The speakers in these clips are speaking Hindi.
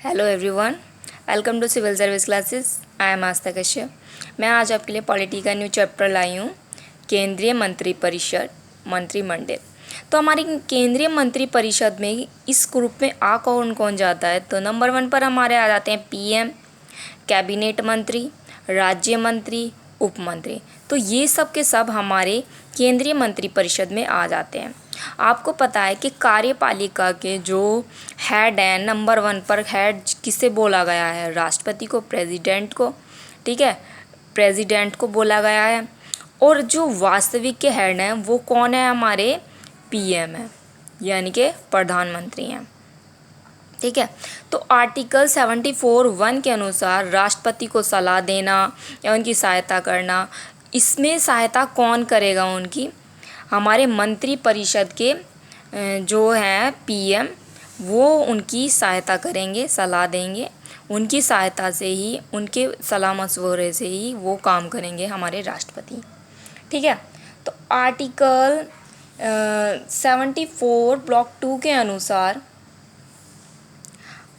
Hello everyone, welcome to civil service classes. I am Astha Kashyap. मैं आज आपके लिए पॉलिटी का न्यू चैप्टर लाई हूँ, केंद्रीय मंत्रिपरिषद, मंत्रिमंडल। तो हमारी केंद्रीय मंत्रिपरिषद में इस ग्रुप में कौन कौन जाता है? तो नंबर 1 पर हमारे आ जाते हैं पीएम, कैबिनेट मंत्री, राज्य मंत्री, उप मंत्री। तो ये सब के सब हमारे केंद्रीय मंत्रिपरिषद में आ जाते हैं। आपको पता है कि कार्यपालिका के जो हेड हैं, नंबर 1 पर हेड किसे बोला गया है? राष्ट्रपति को, प्रेसिडेंट को। ठीक है, प्रेसिडेंट को बोला गया है। और जो वास्तविक के हेड हैं वो कौन है? हमारे पीएम है, यानी कि प्रधानमंत्री हैं। ठीक है, तो आर्टिकल 74(1) के अनुसार राष्ट्रपति को सलाह देना या उनकी सहायता करना, इसमें सहायता कौन करेगा? उनकी हमारे मंत्रिपरिषद के जो हैं पीएम, वो उनकी सहायता करेंगे, सलाह देंगे। उनकी सहायता से ही, उनके सलाह मशवरे से ही वो काम करेंगे हमारे राष्ट्रपति। ठीक है, तो आर्टिकल 74 ब्लॉक 2 के अनुसार,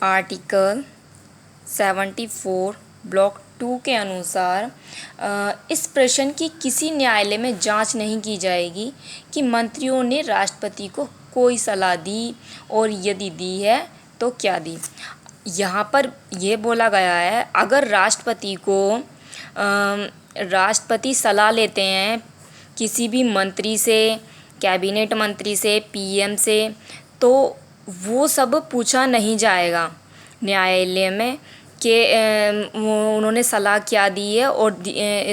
आर्टिकल 74 ब्लॉक 2 के अनुसार इस प्रश्न की किसी न्यायालय में जांच नहीं की जाएगी कि मंत्रियों ने राष्ट्रपति को कोई सलाह दी, और यदि दी है तो क्या दी। यहाँ पर यह बोला गया है, अगर राष्ट्रपति सलाह लेते हैं किसी भी मंत्री से, कैबिनेट मंत्री से, पीएम से, तो वो सब पूछा नहीं जाएगा न्यायालय में कि उन्होंने सलाह क्या दी है, और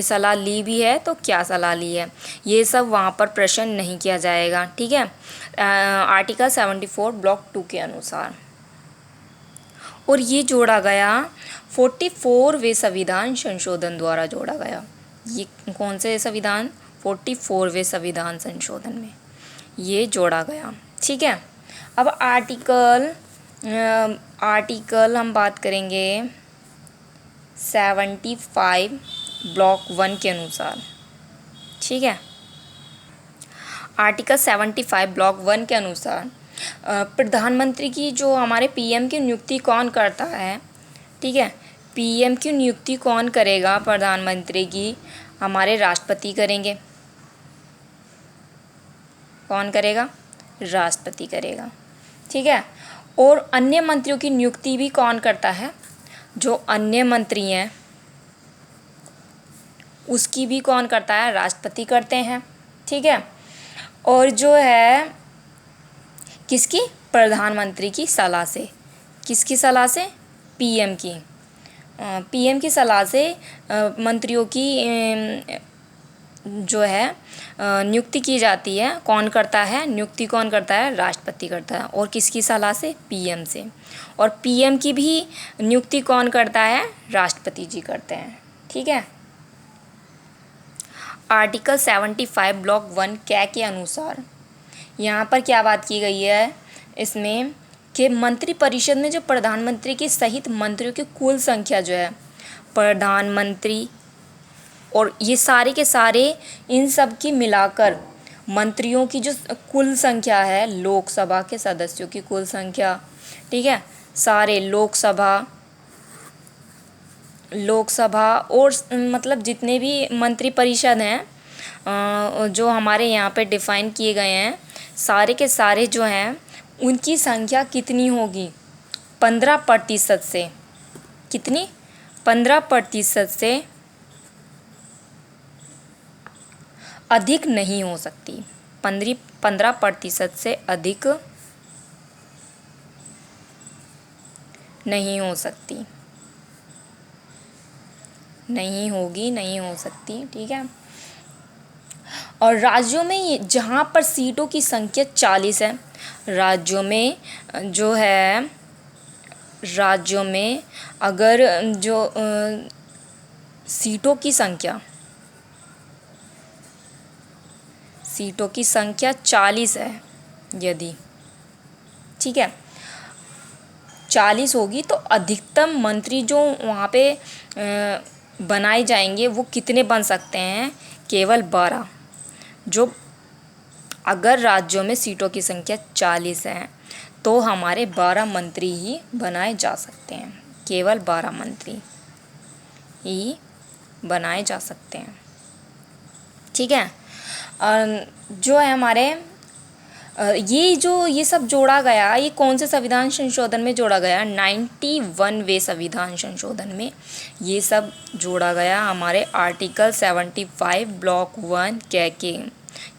सलाह ली भी है तो क्या सलाह ली है। ये सब वहाँ पर प्रश्न नहीं किया जाएगा। ठीक है, आर्टिकल 74 ब्लॉक 2 के अनुसार। और ये जोड़ा गया 44वें संविधान संशोधन द्वारा जोड़ा गया। ये कौन से संविधान? 44वें संविधान संशोधन में ये जोड़ा गया। ठीक है, अब आर्टिकल हम बात करेंगे 75 ब्लॉक 1 के अनुसार। ठीक है, आर्टिकल 75 ब्लॉक 1 के अनुसार प्रधानमंत्री की, जो हमारे पीएम की नियुक्ति कौन करता है? ठीक है, पीएम की नियुक्ति कौन करेगा? प्रधानमंत्री की हमारे राष्ट्रपति करेंगे। कौन करेगा? राष्ट्रपति करेगा। ठीक है, और अन्य मंत्रियों की नियुक्ति भी कौन करता है? जो अन्य मंत्री हैं उसकी भी कौन करता है? राष्ट्रपति करते हैं। ठीक है, और जो है किसकी? प्रधानमंत्री की सलाह से। किसकी सलाह से? पीएम की। पीएम की सलाह से मंत्रियों की जो है नियुक्ति की जाती है। कौन करता है नियुक्ति? कौन करता है? राष्ट्रपति करता है। और किसकी सलाह से? पीएम से। और पीएम की भी नियुक्ति कौन करता है? राष्ट्रपति जी करते हैं। ठीक है, आर्टिकल 75 ब्लॉक 1 क्या के अनुसार यहाँ पर क्या बात की गई है इसमें कि मंत्रिपरिषद में जो प्रधानमंत्री के सहित मंत्रियों की कुल संख्या जो है, प्रधानमंत्री और ये सारे के सारे, इन सब की मिलाकर मंत्रियों की जो कुल संख्या है, लोकसभा के सदस्यों की कुल संख्या, ठीक है, सारे लोकसभा और मतलब जितने भी मंत्रिपरिषद हैं जो हमारे यहाँ पे डिफ़ाइन किए गए हैं, सारे के सारे जो हैं उनकी संख्या कितनी होगी? 15% से। कितनी? 15% से अधिक नहीं हो सकती। 15% से अधिक नहीं हो सकती, नहीं होगी, नहीं हो सकती। ठीक है, और राज्यों में जहाँ पर सीटों की संख्या 40 है, राज्यों में जो है, राज्यों में अगर जो सीटों की संख्या 40 है, यदि, ठीक है, 40 होगी तो अधिकतम मंत्री जो वहाँ पे बनाए जाएंगे वो कितने बन सकते हैं? केवल 12। जो अगर राज्यों में सीटों की संख्या 40 है तो हमारे 12 मंत्री ही बनाए जा सकते हैं, केवल 12 मंत्री ही बनाए जा सकते हैं। ठीक है। जो है हमारे ये सब जोड़ा गया, ये कौन से संविधान संशोधन में जोड़ा गया? 91वें संविधान संशोधन में ये सब जोड़ा गया। हमारे आर्टिकल 75 ब्लॉक 1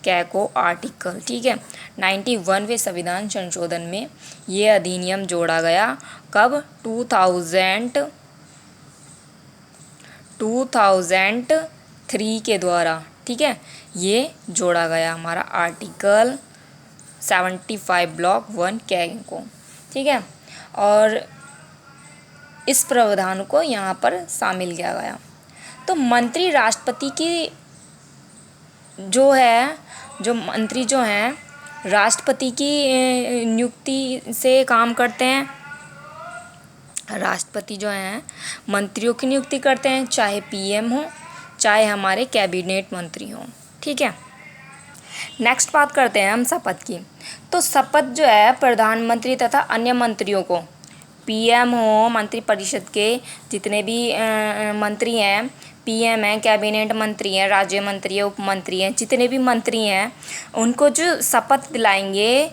कै को आर्टिकल, ठीक है, 91वें संविधान संशोधन में ये अधिनियम जोड़ा गया। कब? 2003 के द्वारा, ठीक है, ये जोड़ा गया हमारा आर्टिकल 75 ब्लॉक 1 कै को, ठीक है। और इस प्रावधान को यहाँ पर शामिल किया गया। तो मंत्री राष्ट्रपति की जो मंत्री जो हैं राष्ट्रपति की नियुक्ति से काम करते हैं। राष्ट्रपति जो हैं मंत्रियों की नियुक्ति करते हैं, चाहे पीएम हो, चाहे हमारे कैबिनेट मंत्री हों, ठीक है। नेक्स्ट बात करते हैं हम शपथ की। तो शपथ जो है प्रधानमंत्री तथा अन्य मंत्रियों को, पीएम हो, मंत्रिपरिषद के जितने भी मंत्री हैं, पीएम हैं, कैबिनेट मंत्री हैं, राज्य मंत्री हैं, उप मंत्री हैं, जितने भी मंत्री हैं, उनको जो शपथ दिलाएंगे,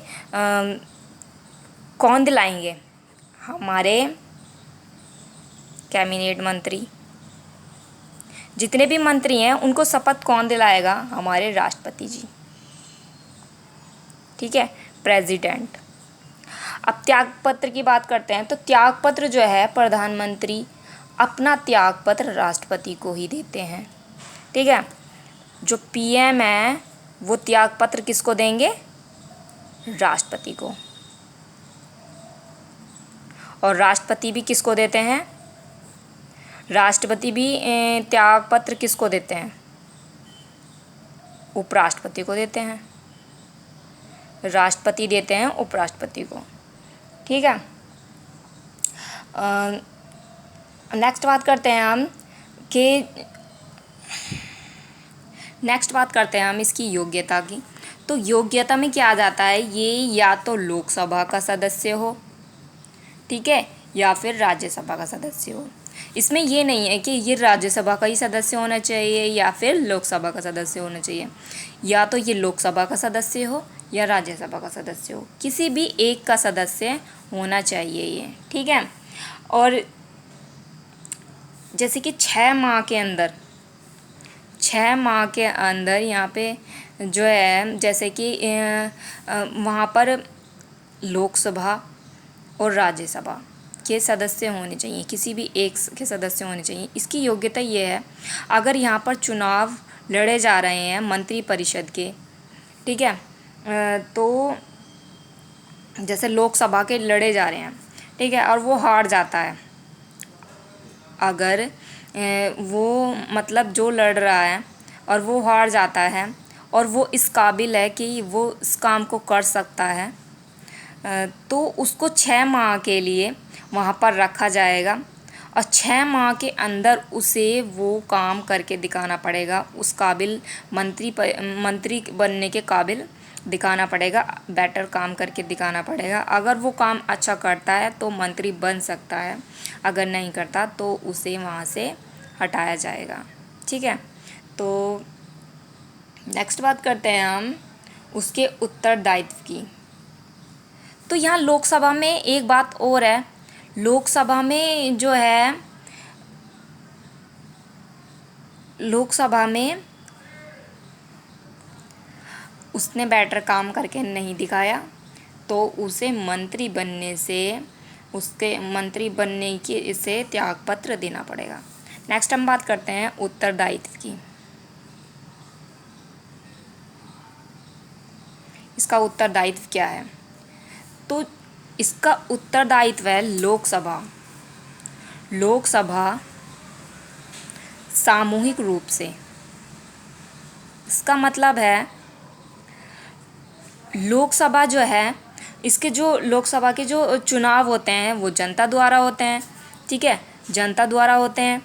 कौन दिलाएंगे? हमारे कैबिनेट मंत्री। जितने भी मंत्री हैं उनको शपथ कौन दिलाएगा? हमारे राष्ट्रपति जी, ठीक है, प्रेसिडेंट। अब त्यागपत्र की बात करते हैं। तो त्यागपत्र जो है प्रधानमंत्री अपना त्यागपत्र राष्ट्रपति को ही देते हैं, ठीक है। जो पीएम है वो त्यागपत्र किसको देंगे? राष्ट्रपति को। और राष्ट्रपति भी किसको देते हैं? राष्ट्रपति भी त्यागपत्र किसको देते हैं? उपराष्ट्रपति को देते हैं। राष्ट्रपति देते हैं उपराष्ट्रपति को, ठीक है। नेक्स्ट बात करते हैं हम इसकी योग्यता की। तो योग्यता में क्या आ जाता है? ये या तो लोकसभा का सदस्य हो, ठीक है, या फिर राज्यसभा का सदस्य हो। इसमें ये नहीं है कि ये राज्यसभा का ही सदस्य होना चाहिए या फिर लोकसभा का सदस्य होना चाहिए। या तो ये लोकसभा का सदस्य हो या राज्यसभा का सदस्य हो, किसी भी एक का सदस्य होना चाहिए ये, ठीक है। और जैसे कि 6 माह के अंदर यहाँ पे जो है, जैसे कि वहाँ पर लोकसभा और राज्यसभा के सदस्य होने चाहिए, किसी भी एक के सदस्य होने चाहिए। इसकी योग्यता ये है, अगर यहाँ पर चुनाव लड़े जा रहे हैं मंत्रिपरिषद के, ठीक है, तो जैसे लोकसभा के लड़े जा रहे हैं, ठीक है, और वो हार जाता है, अगर वो मतलब जो लड़ रहा है और वो हार जाता है और वो इस काबिल है कि वो इस काम को कर सकता है, तो उसको 6 माह के लिए वहाँ पर रखा जाएगा और 6 माह के अंदर उसे वो काम करके दिखाना पड़ेगा। उस काबिल मंत्री बनने के काबिल दिखाना पड़ेगा, बेटर काम करके दिखाना पड़ेगा। अगर वो काम अच्छा करता है तो मंत्री बन सकता है, अगर नहीं करता तो उसे वहाँ से हटाया जाएगा, ठीक है। तो नेक्स्ट बात करते हैं हम उसके उत्तरदायित्व की। तो यहाँ लोकसभा में एक बात और है, लोकसभा में जो है, लोकसभा में उसने बेटर काम करके नहीं दिखाया तो उसे मंत्री बनने की से त्यागपत्र देना पड़ेगा। नेक्स्ट हम बात करते हैं उत्तरदायित्व की। इसका उत्तरदायित्व क्या है? तो इसका उत्तरदायित्व है लोकसभा सामूहिक रूप से। इसका मतलब है लोकसभा जो है, इसके जो लोकसभा के जो चुनाव होते हैं वो जनता द्वारा होते हैं, ठीक है, जनता द्वारा होते हैं।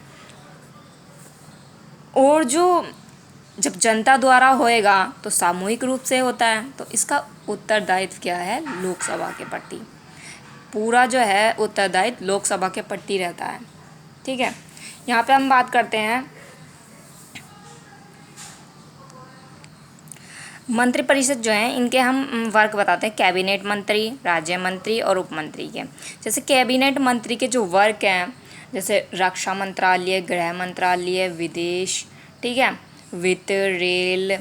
और जब जनता द्वारा होएगा तो सामूहिक रूप से होता है। तो इसका उत्तरदायित्व क्या है? लोकसभा के प्रति। पूरा जो है उत्तरदायित्व लोकसभा के प्रति रहता है। ठीक है, यहाँ पे हम बात करते हैं मंत्रिपरिषद जो है इनके हम वर्ग बताते हैं, कैबिनेट मंत्री, राज्य मंत्री और उप मंत्री के। जैसे कैबिनेट मंत्री के जो वर्ग हैं, जैसे रक्षा मंत्रालय, गृह मंत्रालय, विदेश, ठीक है, वित्त, रेल,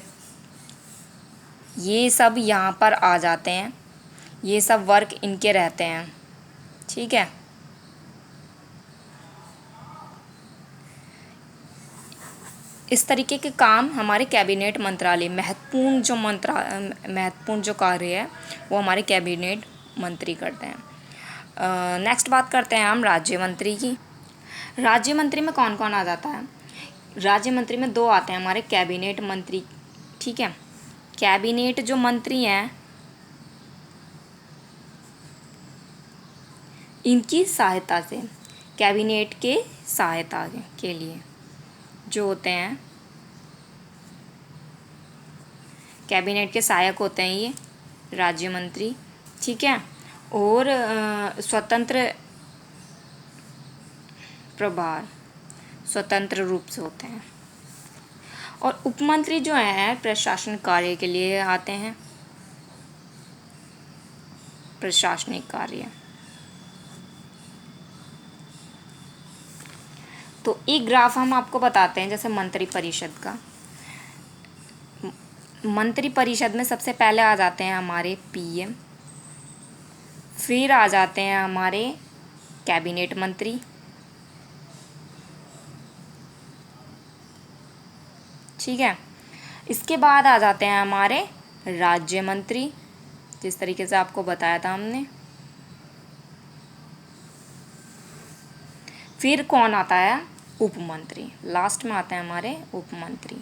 ये सब यहाँ पर आ जाते हैं, ये सब वर्ग इनके रहते हैं। ठीक है, इस तरीके के काम हमारे कैबिनेट मंत्रालय, महत्वपूर्ण जो कार्य है वो हमारे कैबिनेट मंत्री करते हैं। नेक्स्ट बात करते हैं हम राज्य मंत्री की। राज्य मंत्री में कौन कौन आ जाता है? राज्य मंत्री में दो आते हैं हमारे कैबिनेट मंत्री। ठीक है, कैबिनेट जो मंत्री हैं इनकी सहायता से, कैबिनेट के सहायता के लिए जो होते हैं, कैबिनेट के सहायक होते हैं ये राज्य मंत्री। ठीक है, और स्वतंत्र प्रभार, स्वतंत्र रूप से होते हैं। और उपमंत्री जो हैं प्रशासनिक कार्य के लिए आते हैं, प्रशासनिक कार्य। तो एक ग्राफ हम आपको बताते हैं जैसे मंत्रिपरिषद का। मंत्रिपरिषद में सबसे पहले आ जाते हैं हमारे पीएम, फिर आ जाते हैं हमारे कैबिनेट मंत्री, ठीक है, इसके बाद आ जाते हैं हमारे राज्य मंत्री, जिस तरीके से आपको बताया था हमने। फिर कौन आता है? उपमंत्री, लास्ट में आते हैं हमारे उपमंत्री।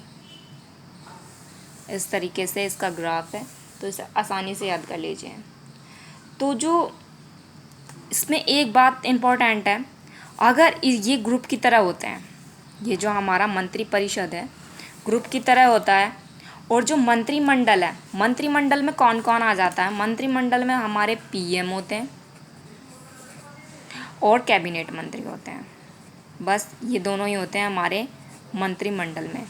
इस तरीके से इसका ग्राफ है, तो इसे आसानी से याद कर लीजिए। तो जो इसमें एक बात इम्पोर्टेंट है, अगर ये ग्रुप की तरह होते हैं, ये जो हमारा मंत्रिपरिषद है ग्रुप की तरह होता है, और जो मंत्रिमंडल है, मंत्रिमंडल में कौन कौन आ जाता है? मंत्रिमंडल में हमारे पीएम होते हैं और कैबिनेट मंत्री होते हैं। बस ये दोनों ही होते हैं हमारे मंत्रिमंडल में।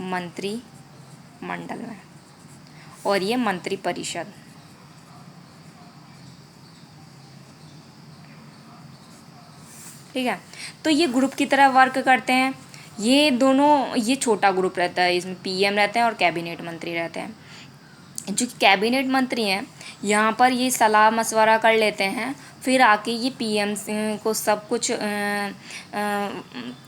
मंत्रिमंडल में, और ये मंत्रिपरिषद। ठीक है, तो ये ग्रुप की तरह वर्क करते हैं। ये दोनों, ये छोटा ग्रुप रहता है, इसमें पीएम रहते हैं और कैबिनेट मंत्री रहते हैं। जो कैबिनेट मंत्री हैं यहाँ पर ये सलाह मशवरा कर लेते हैं, फिर आके ये पीएम को सब कुछ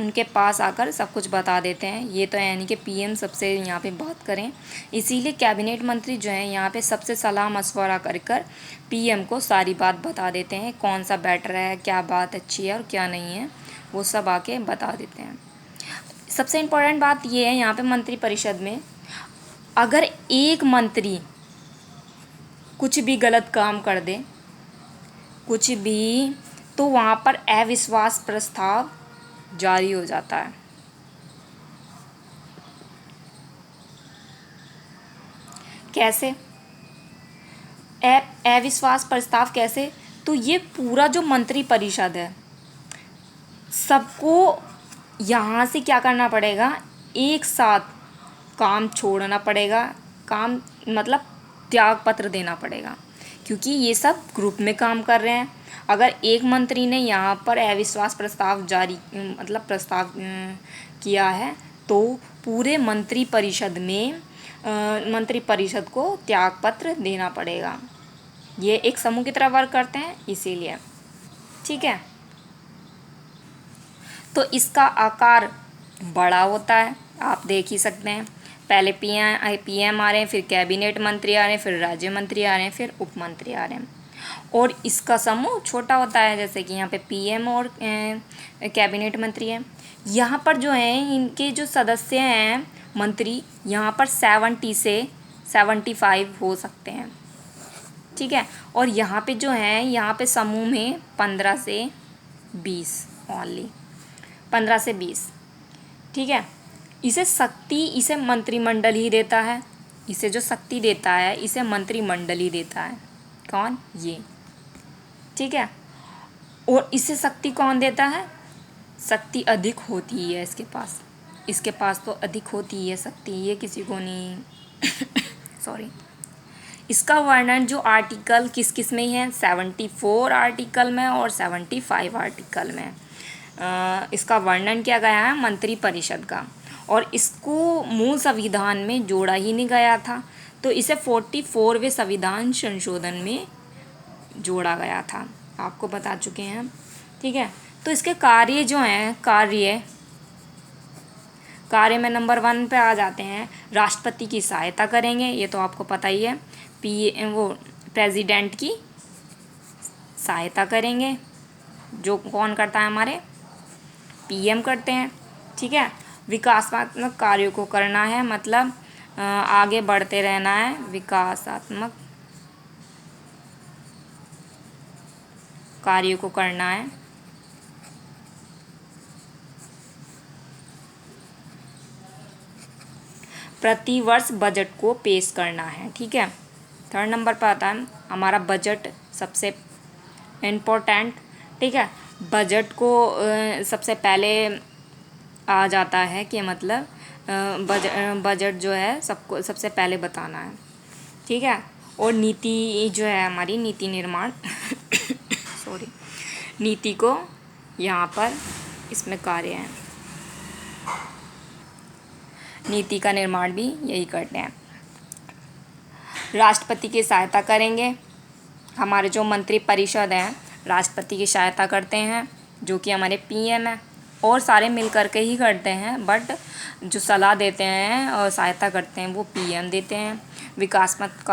उनके पास आकर सब कुछ बता देते हैं। ये तो यानी कि पीएम सबसे यहाँ पे बात करें, इसीलिए कैबिनेट मंत्री जो हैं यहाँ पे सबसे सलाह मशवरा कर पीएम को सारी बात बता देते हैं, कौन सा बेटर है, क्या बात अच्छी है और क्या नहीं है, वो सब आके बता देते हैं। सबसे इम्पोर्टेंट बात ये है यहाँ पे मंत्रिपरिषद में, अगर एक मंत्री कुछ भी गलत काम कर दे, कुछ भी, तो वहाँ पर अविश्वास प्रस्ताव जारी हो जाता है। कैसे अविश्वास प्रस्ताव कैसे? तो ये पूरा जो मंत्रिपरिषद है सबको यहाँ से क्या करना पड़ेगा, एक साथ काम छोड़ना पड़ेगा, काम मतलब त्याग पत्र देना पड़ेगा, क्योंकि ये सब ग्रुप में काम कर रहे हैं। अगर एक मंत्री ने यहाँ पर अविश्वास प्रस्ताव जारी मतलब प्रस्ताव किया है, तो पूरे मंत्रिपरिषद में मंत्रिपरिषद को त्याग पत्र देना पड़ेगा। ये एक समूह की तरह वर्क करते हैं इसीलिए। ठीक है, तो इसका आकार बड़ा होता है, आप देख ही सकते हैं। पहले पीएम आ रहे हैं, फिर कैबिनेट मंत्री आ रहे हैं, फिर राज्य मंत्री आ रहे हैं, फिर उप मंत्री आ रहे हैं। और इसका समूह छोटा होता है, जैसे कि यहाँ पे पीएम और कैबिनेट मंत्री हैं। यहाँ पर जो है इनके जो सदस्य हैं मंत्री, यहाँ पर 70 से 75 हो सकते हैं। ठीक है, और यहाँ पे जो है, यहाँ पे समूह में 15 से 20 ओनली, 15 से 20। ठीक है, इसे शक्ति इसे मंत्रिमंडल ही देता है, इसे जो शक्ति देता है इसे मंत्रिमंडल ही देता है। कौन? ये। ठीक है। और इसे शक्ति कौन देता है? शक्ति अधिक होती ही है इसके पास तो अधिक होती ही है शक्ति, ये किसी को नहीं सॉरी। इसका वर्णन जो आर्टिकल किस किस में है? 74 आर्टिकल में और 75 आर्टिकल में इसका वर्णन किया गया है मंत्रिपरिषद का। और इसको मूल संविधान में जोड़ा ही नहीं गया था, तो इसे 44वें संविधान संशोधन में जोड़ा गया था, आपको बता चुके हैं हम। ठीक है। तो इसके कार्य जो हैं, कार्य में नंबर 1 पे आ जाते हैं। राष्ट्रपति की सहायता करेंगे, ये तो आपको पता ही है। प्रेसिडेंट की सहायता करेंगे, जो कौन करता है? हमारे पीएम करते हैं। ठीक है। विकासात्मक कार्यों को करना है, मतलब आगे बढ़ते रहना है। विकासात्मक कार्यों को करना है। प्रतिवर्ष बजट को पेश करना है। ठीक है। 3rd नंबर पर आता है हमारा बजट, सबसे इम्पोर्टेंट। ठीक है। बजट को सबसे पहले आ जाता है कि मतलब बजट जो है सबको सबसे पहले बताना है। ठीक है। और नीति जो है हमारी, नीति निर्माण सॉरी, नीति को यहाँ पर इसमें कार्य है, नीति का निर्माण भी यही करते हैं। राष्ट्रपति की सहायता करेंगे, हमारे जो मंत्रिपरिषद हैं राष्ट्रपति की सहायता करते हैं, जो कि हमारे पीएम हैं, और सारे मिल करके ही करते हैं, बट जो सलाह देते हैं और सहायता करते हैं वो पीएम देते हैं। विकासात्मक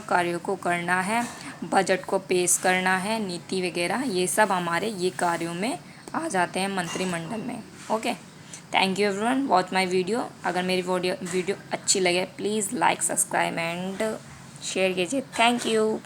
कार्यों को करना है, बजट को पेश करना है, नीति वगैरह, ये सब हमारे ये कार्यों में आ जाते हैं मंत्रिमंडल में। Okay, thank you everyone, watch my video. अगर मेरी वीडियो अच्छी लगे please like, subscribe and share कीजिए। Thank you.